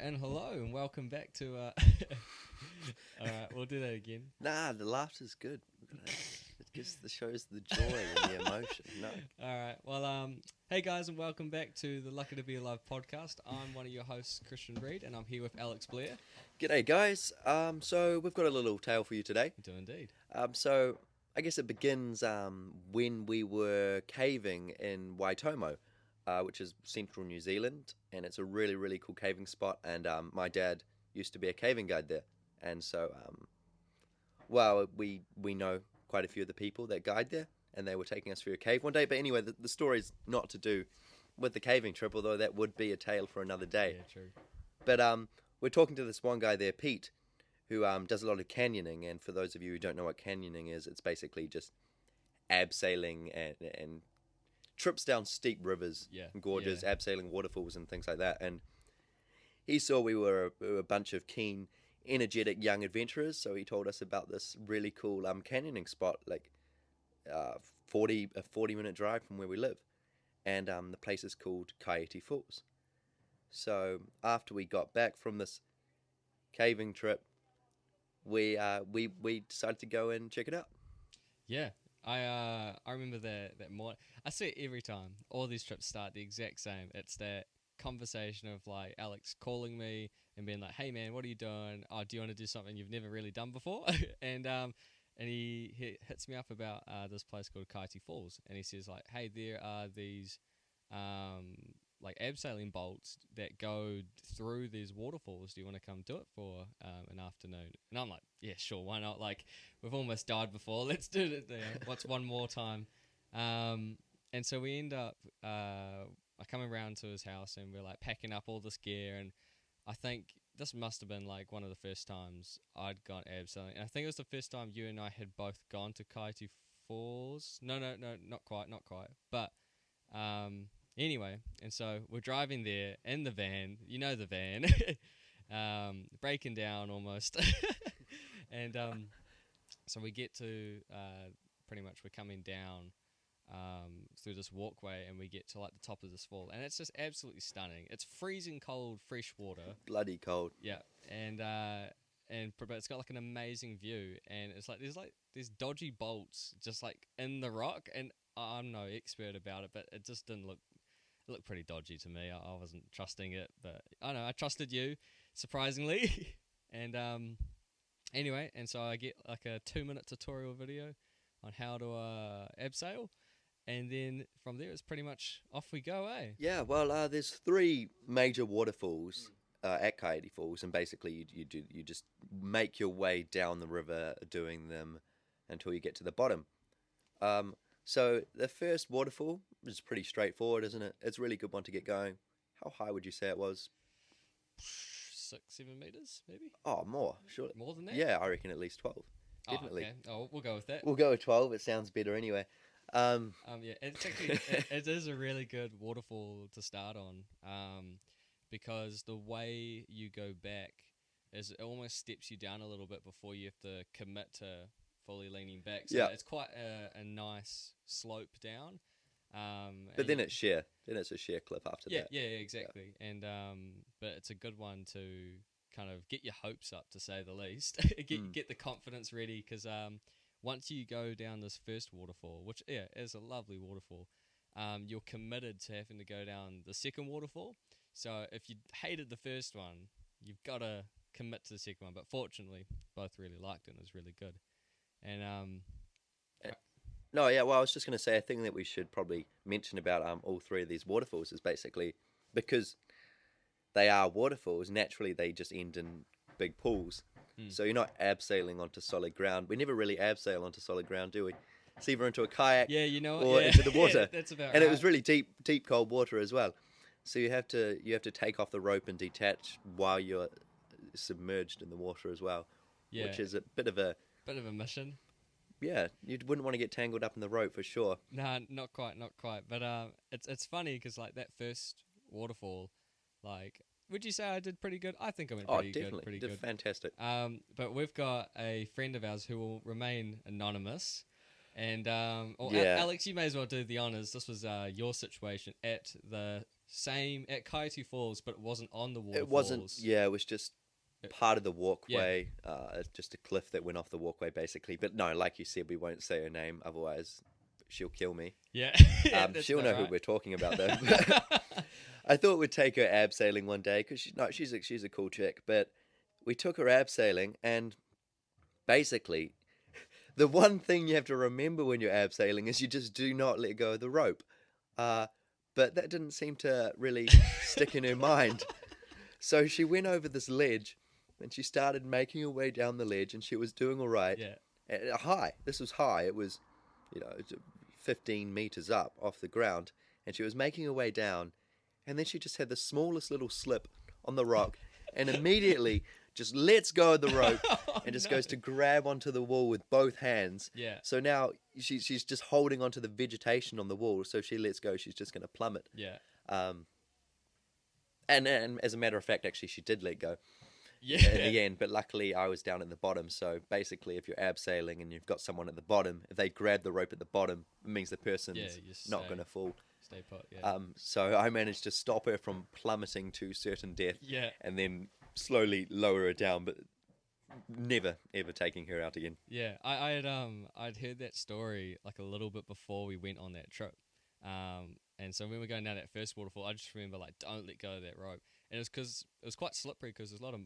and hello, and welcome back to. Alright, we'll do that again. Nah, the laughter's good. It gives the shows the joy and the emotion. No. Alright, well, hey guys, and welcome back to the Lucky to Be Alive podcast. I'm one of your hosts, Christian Reed, and I'm here with Alex Blair. G'day, guys. So we've got a little tale for you today. We do indeed. So I guess it begins when we were caving in Waitomo, which is central New Zealand, and it's a really, really cool caving spot. And my dad used to be a caving guide there, and so we know quite a few of the people that guide there, and they were taking us through a cave one day. But anyway, the story's not to do with the caving trip, although that would be a tale for another day. Yeah, true. But we're talking to this one guy there, Pete, who does a lot of canyoning. And for those of you who don't know what canyoning is, it's basically just abseiling and trips down steep rivers, and gorges, abseiling waterfalls and things like that. And he saw we were a bunch of keen, energetic young adventurers, so he told us about this really cool canyoning spot, like a 40-minute drive from where we live. And the place is called Kaiete Falls. So after we got back from this caving trip, we decided to go and check it out. Yeah, I remember that morning. I see it every time. All these trips start the exact same. It's that conversation of like Alex calling me and being like, "Hey man, what are you doing? Oh, do you want to do something you've never really done before?" and he hits me up about this place called Kaiete Falls, and he says like, "Hey, there are these like abseiling bolts that go through these waterfalls. Do you want to come do it for an afternoon?" And I'm like, "Yeah, sure, why not? Like, we've almost died before. Let's do it there. What's one more time?" And so we end up coming around to his house, and we're like packing up all this gear. And I think this must have been like one of the first times I'd gone abseiling. And I think it was the first time you and I had both gone to Kaiete Falls. No, not quite. But anyway, and so we're driving there in the van, the van, breaking down almost. And so we get to, pretty much we're coming down through this walkway, and we get to like the top of this fall, and it's just absolutely stunning. It's freezing cold, fresh water. Bloody cold. Yeah, but it's got like an amazing view, and it's like there's dodgy bolts just like in the rock, and I'm no expert about it, but it just didn't look. It looked pretty dodgy to me. I wasn't trusting it, but I know I trusted you, surprisingly. And anyway, and so I get like a 2-minute tutorial video on how to abseil, and then from there it's pretty much off we go, eh? Yeah, well, there's 3 major waterfalls at Kaiete Falls, and basically you just make your way down the river doing them until you get to the bottom. So the first waterfall is pretty straightforward, isn't it? It's a really good one to get going. How high would you say it was? 6-7 meters, maybe? Oh, more, surely. More than that? Yeah, I reckon at least 12. Definitely. Oh, okay. Oh, we'll go with that. We'll go with 12. It sounds better anyway. Yeah, it's actually it is a really good waterfall to start on, because the way you go back is it almost steps you down a little bit before you have to commit to fully leaning back. So it's quite a nice slope down. But then it's sheer. Then it's a sheer cliff after that. Yeah, exactly. Yeah. And but it's a good one to kind of get your hopes up, to say the least. get the confidence ready, because once you go down this first waterfall, which is a lovely waterfall, you're committed to having to go down the second waterfall. So if you hated the first one, you've got to commit to the second one. But fortunately, both really liked it, and it was really good. And no, yeah. Well, I was just going to say a thing that we should probably mention about all 3 of these waterfalls is basically because they are waterfalls. Naturally, they just end in big pools. So you're not abseiling onto solid ground. We never really abseil onto solid ground, do we? It's either into a kayak, or into the water. That's about and right. It was really deep, cold water as well. So you have to take off the rope and detach while you're submerged in the water as well, which is a bit of a mission. Yeah, you wouldn't want to get tangled up in the rope for sure. Nah, not quite. But it's funny because like that first waterfall, like, would you say I did pretty good? I think I went pretty good. Pretty good. Fantastic. But we've got a friend of ours who will remain anonymous, and Alex, you may as well do the honors. This was your situation at the same at Kaiete Falls, but it wasn't on the waterfalls. It wasn't. Yeah, it was just part of the walkway. Yeah. Just a cliff that went off the walkway, basically. But no, like you said, we won't say her name, otherwise she'll kill me. Yeah. She'll know who we're talking about, though. I thought we'd take her abseiling one day because she's a cool chick. But we took her abseiling, and basically, the one thing you have to remember when you're abseiling is you just do not let go of the rope. But that didn't seem to really stick in her mind. So she went over this ledge, and she started making her way down the ledge, and she was doing all right. Yeah. High. This was high. It was, 15 meters up off the ground, and she was making her way down, and then she just had the smallest little slip on the rock, and immediately just lets go of the rope and just goes to grab onto the wall with both hands. Yeah. So now she's just holding onto the vegetation on the wall. So if she lets go, she's just going to plummet. Yeah. And as a matter of fact, actually, she did let go. Yeah. In the end, but luckily I was down in the bottom. So basically, if you're abseiling and you've got someone at the bottom, if they grab the rope at the bottom, it means the person's not going to fall. Stay put. Yeah. So I managed to stop her from plummeting to certain death. Yeah. And then slowly lower her down, but never ever taking her out again. Yeah, I'd heard that story like a little bit before we went on that trip, and so when we were going down that first waterfall, I just remember like don't let go of that rope, and it was because it was quite slippery because there's a lot of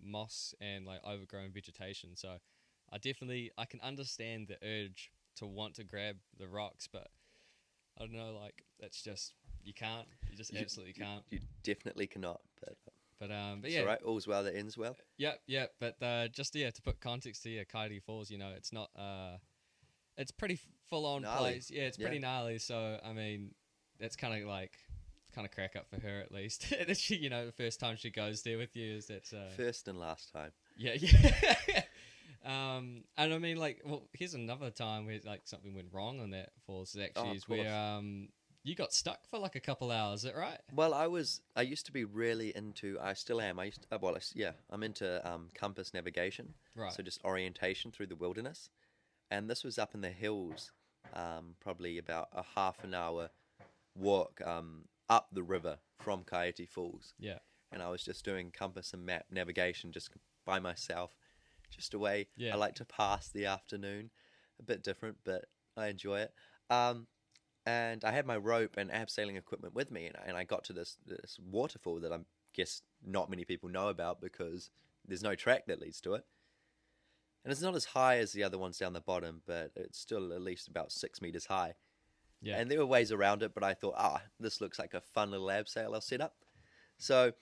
moss and like overgrown vegetation. So I can understand the urge to want to grab the rocks, but I don't know, like it's just you absolutely can't. You definitely cannot. But yeah, all right. All's well that ends well. Yeah. But just to put context to Kaiete Falls, it's not it's pretty full on place. Yeah, it's pretty gnarly. So I mean, that's kind of crack up for her at least. That she, the first time she goes there with you is that's first and last time. Yeah. And I mean, like, well, here's another time where like something went wrong on that falls. Actually, is where you got stuck for like a couple hours, is that right? Well, I used to be really into, I still am, I'm into compass navigation. Right. So just orientation through the wilderness. And this was up in the hills, probably about a half an hour walk up the river from Kaiete Falls. Yeah. And I was just doing compass and map navigation just by myself, just away. Yeah. I like to pass the afternoon, a bit different, but I enjoy it. And I had my rope and abseiling equipment with me, and I got to this waterfall that I guess not many people know about because there's no track that leads to it. And it's not as high as the other ones down the bottom, but it's still at least about 6 meters high. Yeah. And there were ways around it, but I thought, this looks like a fun little abseil I'll set up. So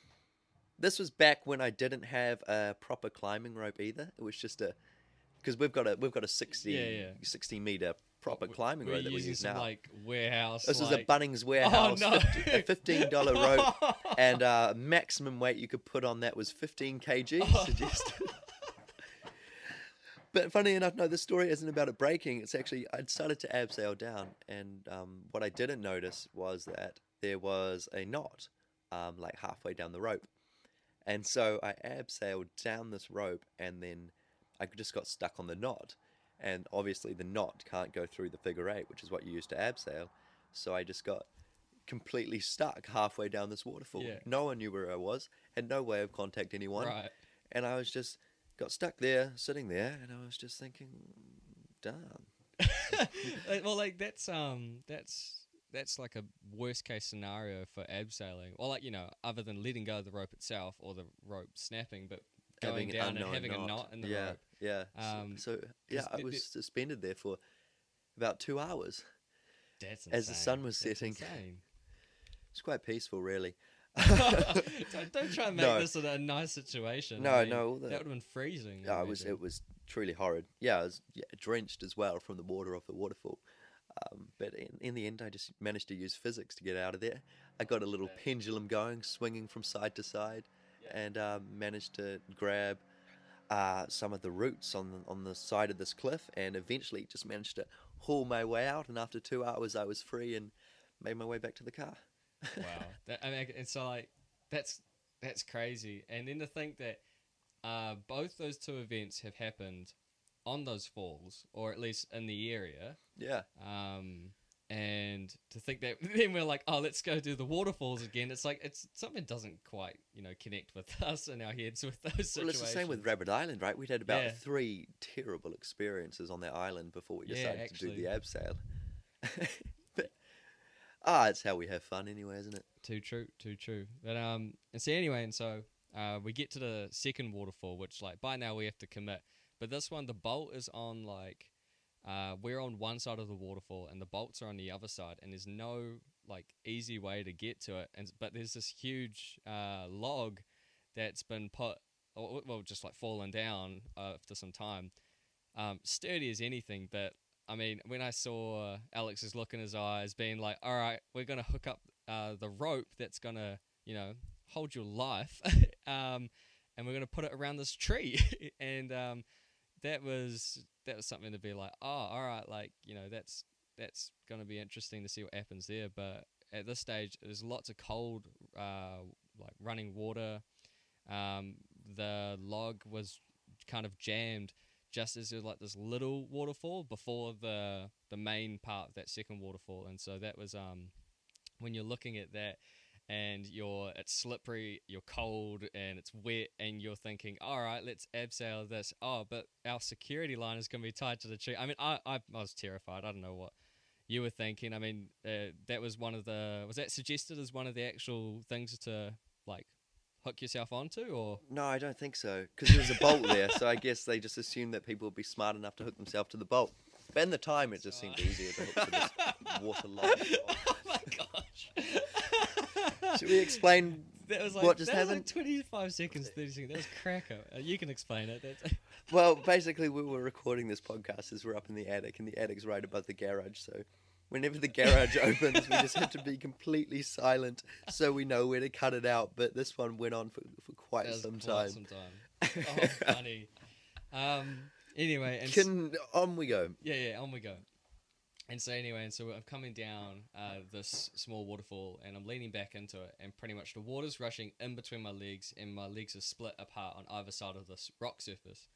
this was back when I didn't have a proper climbing rope either. It was just because we've got a 60 meter proper climbing rope that we use now. Like warehouse. This was a Bunnings warehouse, Oh, no. a $15 rope, and maximum weight you could put on that was 15 kg suggested. But funny enough, no, this story isn't about it breaking. It's actually, I'd started to abseil down, and what I didn't notice was that there was a knot, like halfway down the rope. And so I abseiled down this rope, and then I just got stuck on the knot. And obviously the knot can't go through the figure eight, which is what you use to abseil. So I just got completely stuck halfway down this waterfall. Yeah. No one knew where I was, had no way of contacting anyone. Right. And I was just got stuck there, sitting there, and I was just thinking, darn. Well, like that's like a worst case scenario for abseiling. Well, like, other than letting go of the rope itself or the rope snapping, but going down and having a knot in the rope. Yeah. I was suspended there for about 2 hours. That's insane. As the sun was setting. Insane. It's quite peaceful, really. Don't try and make this a nice situation. No, that would have been freezing. No, it was truly horrid. Yeah, I was drenched as well from the water off the waterfall. But in the end, I just managed to use physics to get out of there. I got a little pendulum going, swinging from side to side, and managed to grab some of the roots on the side of this cliff, and eventually just managed to haul my way out. And after 2 hours, I was free and made my way back to the car. Wow, and so like that's crazy. And then to think that both those two events have happened on those falls, or at least in the area. Yeah. And to think that then we're like, oh, let's go do the waterfalls again. It's like something doesn't quite connect with us in our heads with those situations. Well, it's the same with Rabbit Island, right? We'd had about Yeah. 3 terrible experiences on that island before we decided to do the abseil. But it's how we have fun anyway, isn't it? Too true. But and so we get to the second waterfall, which like by now we have to commit. But this one, the bolt is on like we're on one side of the waterfall and the bolts are on the other side, and there's no like easy way to get to it. But there's this huge log that's been put, well, just like fallen down after some time. Sturdy as anything, but I mean, when I saw Alex's look in his eyes, being like, "All right, we're gonna hook up the rope that's gonna, hold your life, and we're gonna put it around this tree," and that was something to be like, "Oh, all right, like that's gonna be interesting to see what happens there." But at this stage, there's lots of cold, like running water. The log was kind of jammed just as there's like this little waterfall before the main part of that second waterfall. And so that was when you're looking at that and it's slippery, you're cold and it's wet, and you're thinking, all right, let's abseil this. Oh, but our security line is going to be tied to the tree. I mean, I was terrified. I don't know what you were thinking. I mean, that was was that suggested as one of the actual things to like hook yourself onto, or? No, I don't think so, because there was a bolt there, so I guess they just assumed that people would be smart enough to hook themselves to the bolt. But in the time, it just seemed easier to hook to this water line. Oh my gosh. Should we explain that was like, what just that happened? Was like 25 seconds, 30 seconds. That was cracker. You can explain it. Well, basically, we were recording this podcast as we're up in the attic, and the attic's right above the garage, so whenever the garage opens, we just have to be completely silent so we know where to cut it out. But this one went on for quite some time. Oh, funny. Anyway, on we go. Yeah, on we go. And so I'm coming down this small waterfall, and I'm leaning back into it, and pretty much the water's rushing in between my legs, and my legs are split apart on either side of this rock surface.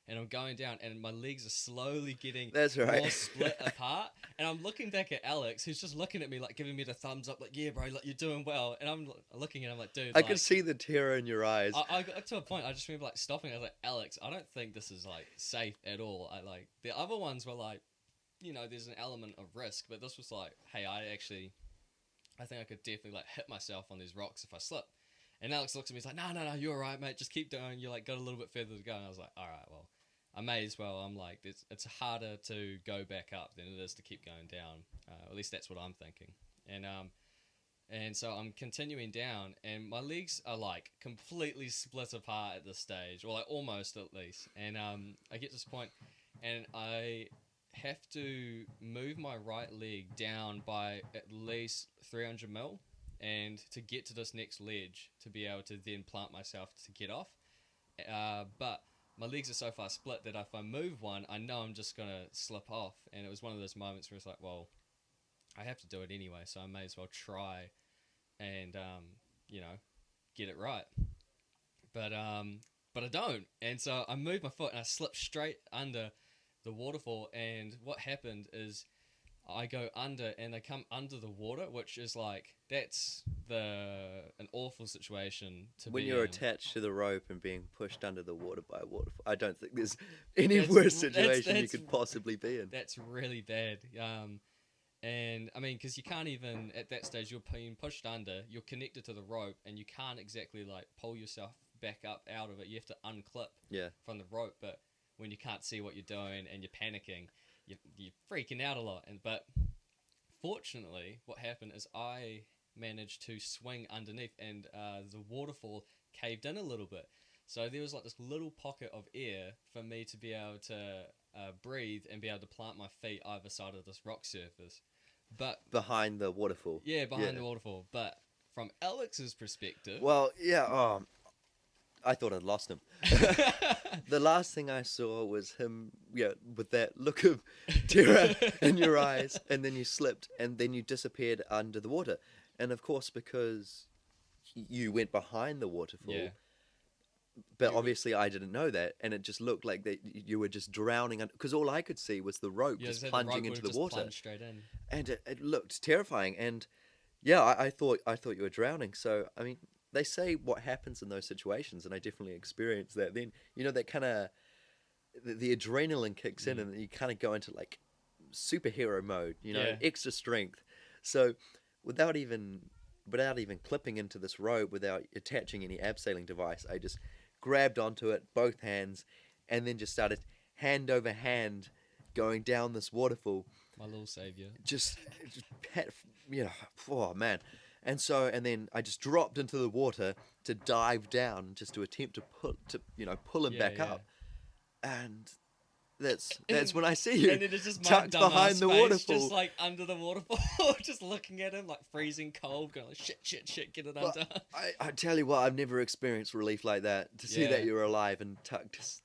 And I'm going down, and my legs are slowly getting more split apart. And I'm looking back at Alex, who's just looking at me, like giving me the thumbs up, like, yeah, bro, like, you're doing well. And I'm looking at him like, dude. I could see the terror in your eyes. I got to a point, I just remember like stopping. I was like, Alex, I don't think this is like safe at all. The other ones were like, there's an element of risk, but this was like, hey, I think I could definitely like hit myself on these rocks if I slip. And Alex looks at me, he's like, no, you're all right, mate. Just keep doing. You like got a little bit further to go. And I was like, all right, well, I may as well. I'm like, it's harder to go back up than it is to keep going down. At least that's what I'm thinking. And so I'm continuing down, and my legs are like completely split apart at this stage, or like almost at least. And I get to this point, and I have to move my right leg down by at least 300 mil, and to get to this next ledge to be able to then plant myself to get off. But my legs are so far split that if I move one, I know I'm just going to slip off. And it was one of those moments where it's like, well, I have to do it anyway, so I may as well try and, get it right. But I don't. And so I move my foot and I slip straight under the waterfall. And what happened is I go under and I come under the water, which is like, that's an awful situation to be in. When you're attached to the rope and being pushed under the water by a waterfall, I don't think there's any worse situation you could possibly be in. That's really bad. And I mean, because you can't even, at that stage, you're being pushed under, you're connected to the rope, and you can't exactly like pull yourself back up out of it. You have to unclip from the rope, but when you can't see what you're doing and you're panicking, you're freaking out a lot. But fortunately, what happened is I managed to swing underneath, and the waterfall caved in a little bit. So there was like this little pocket of air for me to be able to breathe and be able to plant my feet either side of this rock surface. But behind the waterfall. Yeah, behind the waterfall. But from Alex's perspective... Well, yeah, I thought I'd lost him. The last thing I saw was him, with that look of terror in your eyes, and then you slipped, and then you disappeared under the water. And of course, because you went behind the waterfall, But obviously I didn't know that, and it just looked like that you were just drowning, because all I could see was the rope Yeah, just so the plunging rope would into have the just water, plunged straight in. and it looked terrifying. And yeah, I thought you were drowning. So I mean, they say what happens in those situations, and I definitely experienced that. Then that kind of the adrenaline kicks in, Mm. and you kind of go into like superhero mode, Yeah. extra strength. So without even without even clipping into this rope, without attaching any abseiling device, I just grabbed onto it, both hands, and then just started hand over hand going down this waterfall. My little savior. Just pat, oh man. And then I just dropped into the water to dive down, just to attempt to pull him Yeah, back yeah. up. And that's when I see you And then it's just my tucked behind dumbass the face, waterfall. just like under the waterfall, just looking at him like freezing cold, going like shit, get it under. I tell you what, I've never experienced relief like that. To see Yeah. that you're alive and tucked,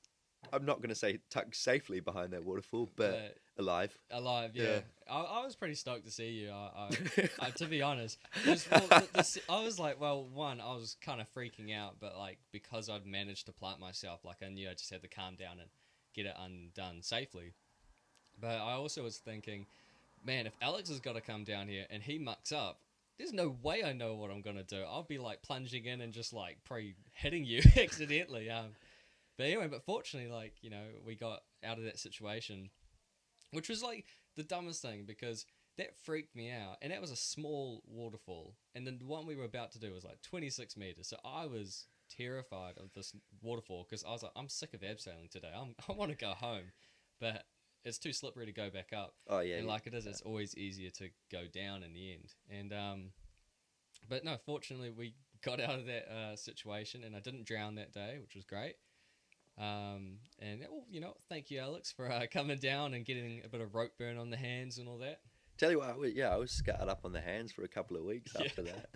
I'm not going to say tucked safely behind that waterfall, but alive. Alive, yeah. Yeah. I was pretty stoked to see you. To be honest, I was like, well, one, I was kind of freaking out, but like because I'd managed to plant myself, like I knew I just had to calm down and get it undone safely. But I also was thinking, man, if Alex has got to come down here and he mucks up, there's no way I know what I'm gonna do. I'll be like plunging in and just like probably hitting you accidentally. But anyway, fortunately, like we got out of that situation, which was like the dumbest thing because that freaked me out, and that was a small waterfall, and then the one we were about to do was like 26 meters. So I was terrified of this waterfall because I was like, I'm sick of abseiling today. I want to go home, but it's too slippery to go back up. Oh yeah. And like it is, it's always easier to go down in the end. And but no, fortunately we got out of that situation, and I didn't drown that day, which was great. And well, thank you, Alex, for coming down and getting a bit of rope burn on the hands and all that. Tell you what, I was scarred up on the hands for a couple of weeks after that.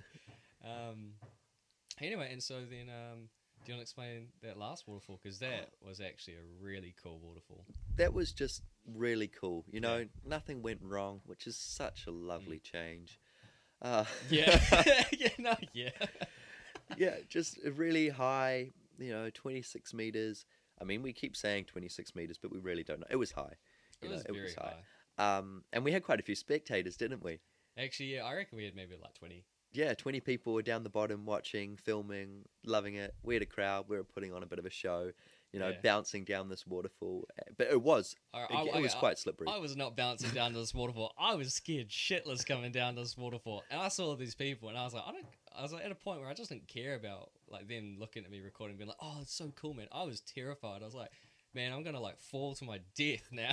Anyway, and so then, do you want to explain that last waterfall? Because that was actually a really cool waterfall. That was just really cool. Nothing went wrong, which is such a lovely change. Yeah. Yeah. Yeah, just a really high, 26 meters. I mean, we keep saying 26 meters, but we really don't know. It was high. It was very high. And we had quite a few spectators, didn't we? Actually, yeah, I reckon we had maybe like 20. Yeah, 20 people were down the bottom watching, filming, loving it. We had a crowd. We were putting on a bit of a show, bouncing down this waterfall. But it was quite slippery. I was not bouncing down this waterfall. I was scared shitless coming down this waterfall. And I saw these people, and I was like at a point where I just didn't care about like them looking at me recording, being like, "Oh, it's so cool, man." I was terrified. I was like, "Man, I'm gonna like fall to my death now,"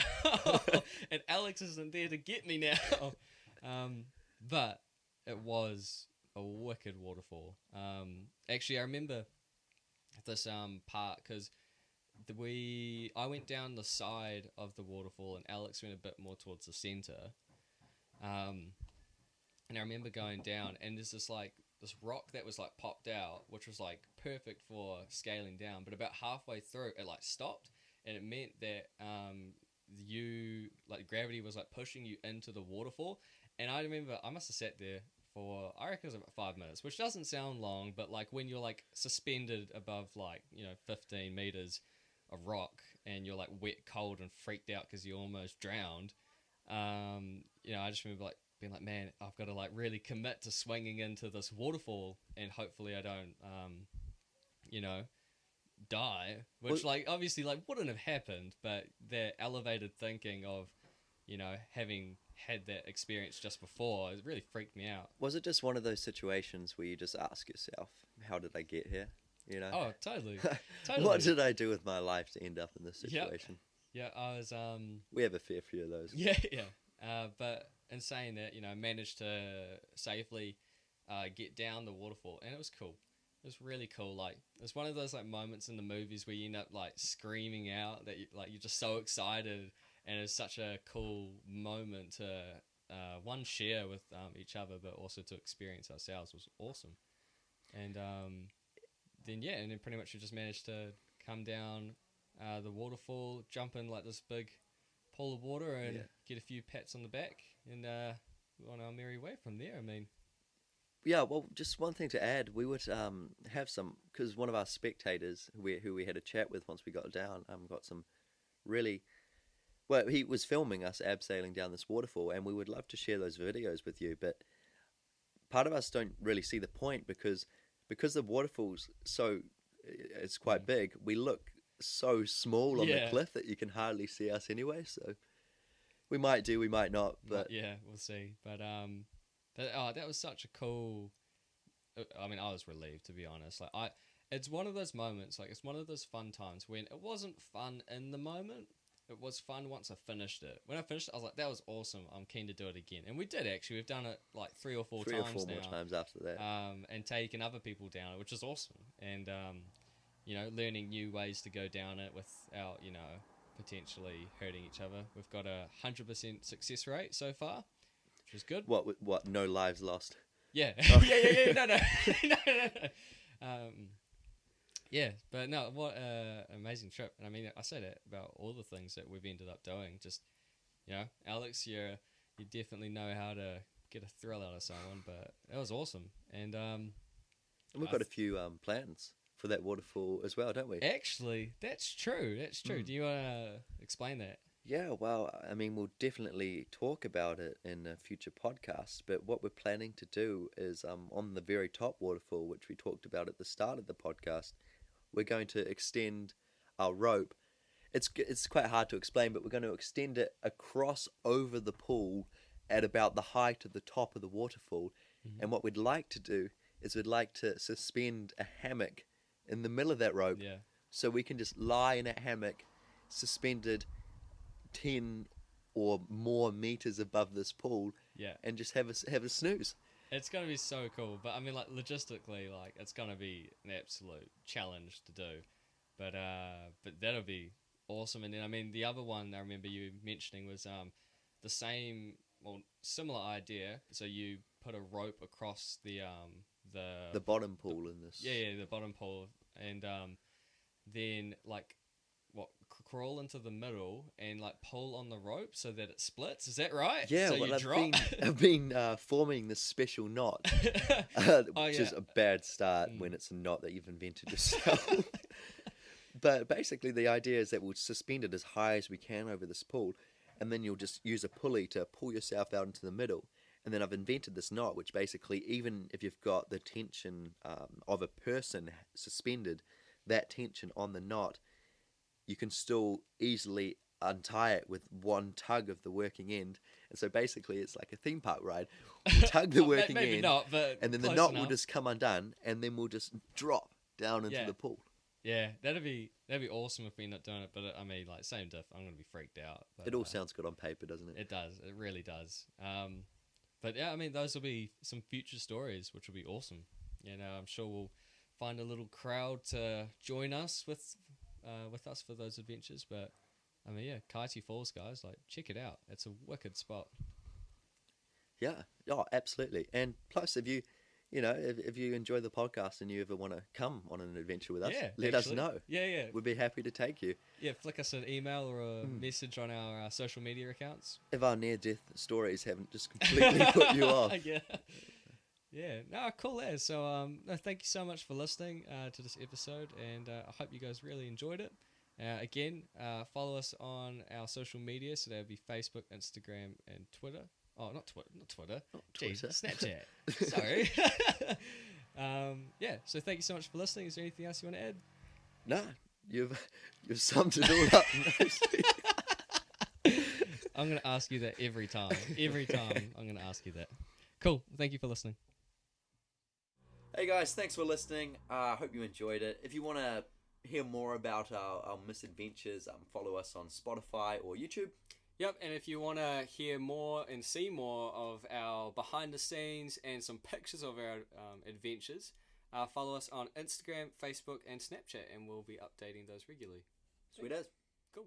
and Alex isn't there to get me now. But it was a wicked waterfall. Actually, I remember this part because I went down the side of the waterfall, and Alex went a bit more towards the center. And I remember going down, and there's this rock that was like popped out, which was like perfect for scaling down. But about halfway through, it like stopped, and it meant that gravity was like pushing you into the waterfall. And I remember I must have sat there for, I reckon it was about 5 minutes, which doesn't sound long, but like when you're like suspended above 15 meters of rock, and you're like wet, cold, and freaked out because you almost drowned. I just remember like being like, man, I've got to like really commit to swinging into this waterfall, and hopefully I don't, die. Which like obviously like wouldn't have happened, but the elevated thinking of, having had that experience just before, it really freaked me out. Was it just one of those situations where you just ask yourself, how did I get here? Oh, totally. What did I do with my life to end up in this situation? Yep. Yeah, I was we have a fair few of those. Yeah. But in saying that, I managed to safely get down the waterfall, and it was cool. It was really cool. Like, it's one of those like moments in the movies where you end up like screaming out that you're just so excited, and it's such a cool moment to one, share with each other, but also to experience ourselves. Was awesome. And then pretty much we just managed to come down the waterfall, jump in like this big pool of water, and get a few pats on the back, and on our merry way from there. I mean, Yeah, well, just one thing to add, we would have some, because one of our spectators who we had a chat with once we got down, got some really, well, he was filming us abseiling down this waterfall, and we would love to share those videos with you, but part of us don't really see the point because the waterfall's it's quite big, we look so small on the cliff that you can hardly see us anyway, so we might do, we might not, but... Yeah, we'll see, but that was such a cool... I mean, I was relieved, to be honest. Like, it's one of those moments, like, it's one of those fun times when it wasn't fun in the moment. It was fun once I finished it. When I finished it, I was like, that was awesome. I'm keen to do it again. And we did, actually. We've done it, like, three or four more times after that. And taken other people down it, which is awesome. And, you know, learning new ways to go down it without, you know, potentially hurting each other. We've got a 100% success rate so far, which is good. What? No lives lost? Yeah. Oh. yeah. No. Yeah, but no, what an amazing trip. And I mean, I say that about all the things that we've ended up doing. Just, you know, Alex, you definitely know how to get a thrill out of someone, but it was awesome. And we've got a few plans for that waterfall as well, don't we? Actually, that's true. Do you want to explain that? Yeah, well, I mean, we'll definitely talk about it in a future podcast, but what we're planning to do is on the very top waterfall, which we talked about at the start of the podcast, we're going to extend our rope. It's quite hard to explain, but we're going to extend it across over the pool at about the height of the top of the waterfall. Mm-hmm. And what we'd like to do is we'd like to suspend a hammock in the middle of that rope. Yeah. So we can just lie in a hammock suspended 10 or more meters above this pool, and just have a snooze. It's going to be so cool, but I mean, like, logistically, like, it's going to be an absolute challenge to do, but that'll be awesome. And then, I mean, the other one I remember you mentioning was the similar idea. So you put a rope across the bottom pool in this. Yeah, the bottom pool, and then crawl into the middle and like pull on the rope so that it splits. Is that right? Yeah, so I've been forming this special knot, which is a bad start when it's a knot that you've invented yourself. But basically the idea is that we'll suspend it as high as we can over this pool, and then you'll just use a pulley to pull yourself out into the middle. And then I've invented this knot, which basically, even if you've got the tension of a person suspended, that tension on the knot, you can still easily untie it with one tug of the working end. And so basically it's like a theme park ride. You tug the working maybe end, not, but and then the knot will just come undone, and then we'll just drop down into the pool. Yeah, that'd be awesome if we end up doing it. But I mean, like, same diff, I'm going to be freaked out. But, it all sounds good on paper, doesn't it? It does. It really does. But yeah, I mean, those will be some future stories, which will be awesome. You know, I'm sure we'll find a little crowd to join us with us for those adventures. But I mean, yeah, Kaiete Falls, guys, like, check it out. It's a wicked spot. Yeah, oh, absolutely. And plus, if you enjoy the podcast and you ever want to come on an adventure with us, let us know. Yeah. We'd be happy to take you. Yeah, flick us an email or a message on our social media accounts. If our near-death stories haven't just completely put you off. Yeah. No, cool there. So, thank you so much for listening to this episode, and I hope you guys really enjoyed it. Again, follow us on our social media, so that would be Facebook, Instagram, and Twitter. Oh, not Twitter. Jeez, Snapchat. Sorry. Yeah, so thank you so much for listening. Is there anything else you want to add? No, you've summed it all up nicely. I'm going to ask you that every time. Every time I'm going to ask you that. Cool. Thank you for listening. Hey guys, thanks for listening. I hope you enjoyed it. If you want to hear more about our misadventures, follow us on Spotify or YouTube. Yep, and if you want to hear more and see more of our behind the scenes and some pictures of our adventures, follow us on Instagram, Facebook, and Snapchat, and we'll be updating those regularly. Sweet as. Cool.